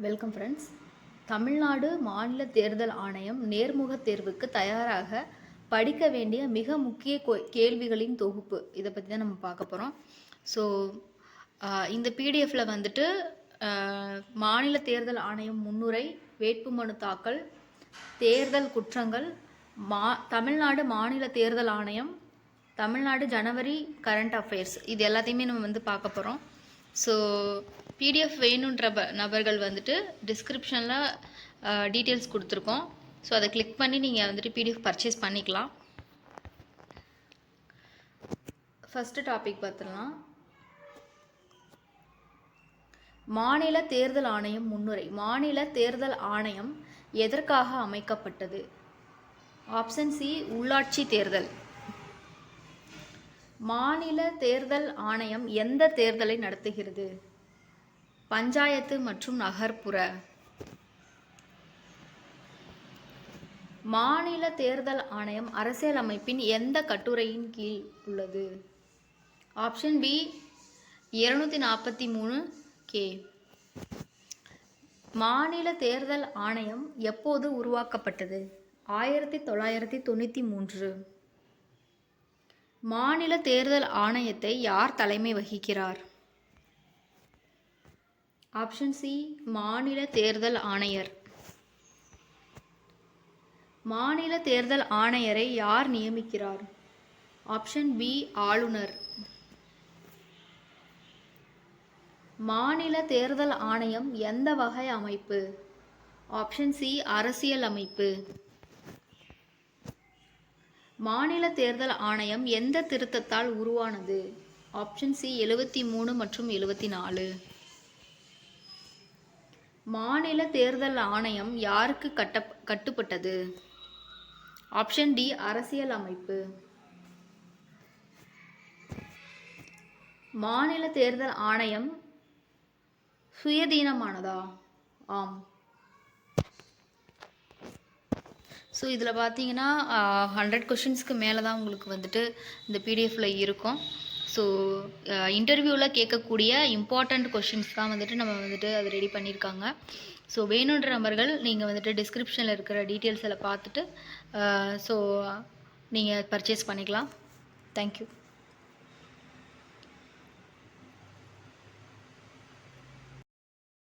Welcome friends. Tamil Nadu மாநில தேர்தல் ஆணையம் நேர்முக தேர்வுக்கு தயாராக படிக்க வேண்டிய மிக முக்கிய கேள்விகளின் தொகுப்பு, இதை பற்றி தான் நம்ம பார்க்க போகிறோம். ஸோ இந்த பிடிஎஃப்ல வந்துட்டு மாநில தேர்தல் ஆணையம் முன்னுரை, வேட்புமனு தாக்கல், தேர்தல் குற்றங்கள், தமிழ்நாடு மாநில தேர்தல் ஆணையம், தமிழ்நாடு ஜனவரி கரண்ட் அஃபேர்ஸ், இது எல்லாத்தையுமே நம்ம பார்க்க போகிறோம். ஸோ பிடிஎஃப் வேணுன்ற நபர்கள் வந்துட்டு டிஸ்கிரிப்ஷனில் டீட்டெயில்ஸ் கொடுத்துருக்கோம். ஸோ அதை கிளிக் பண்ணி நீங்கள் வந்துட்டு பிடிஎஃப் பர்ச்சேஸ் பண்ணிக்கலாம். ஃபஸ்ட்டு டாபிக் பார்த்துடலாம். மாநில தேர்தல் ஆணையம் முன்னுரை. மாநில தேர்தல் ஆணையம் எதற்காக அமைக்கப்பட்டது? ஆப்ஷன் சி, உள்ளாட்சி தேர்தல். மாநில தேர்தல் ஆணையம் எந்த தேர்தலை நடத்துகிறது? பஞ்சாயத்து மற்றும் நகர்ப்புற. மாநில தேர்தல் ஆணையம் அரசியலமைப்பின் எந்த கட்டுரையின் கீழ் உள்ளது? ஆப்ஷன் பி, 243 மாநில தேர்தல் ஆணையம் எப்போது உருவாக்கப்பட்டது? 1993. மாநில தேர்தல் ஆணையத்தை யார் தலைமை வகிக்கிறார்? ஆப்ஷன் சி, மாநில தேர்தல் ஆணையர். மாநில தேர்தல் ஆணையரை யார் நியமிக்கிறார்? ஆப்ஷன் பி, ஆளுநர். மாநில தேர்தல் ஆணையம் எந்த வகை அமைப்பு? ஆப்ஷன் சி, அரசியல் அமைப்பு. மாநில தேர்தல் ஆணையம் எந்த திருத்தத்தால் உருவானது? ஆப்ஷன் சி, 73 மற்றும் 74. மாநில தேர்தல் ஆணையம் யாருக்கு கட்டுப்பட்டது? ஆப்ஷன் டி, அரசியல் அமைப்பு. மாநில தேர்தல் ஆணையம் சுயாதீனமானதா? ஆம். ஸோ இதில் பார்த்தீங்கன்னா 100 கொஷின்ஸ்க்கு மேலே தான் உங்களுக்கு வந்துட்டு இந்த பிடிஎஃப்ல இருக்கும். ஸோ இன்டர்வியூவில் கேட்கக்கூடிய இம்பார்ட்டண்ட் கொஷின்ஸ் தான் வந்துட்டு நம்ம வந்துட்டு அதை ரெடி பண்ணியிருக்காங்க. ஸோ வேணுன்ற நம்பர்கள் நீங்கள் வந்துட்டு டிஸ்கிரிப்ஷனில் இருக்கிற டீட்டெயில்ஸ் எல்லாம் பார்த்துட்டு ஸோ நீங்கள் பர்ச்சேஸ் பண்ணிக்கலாம். தேங்க்யூ.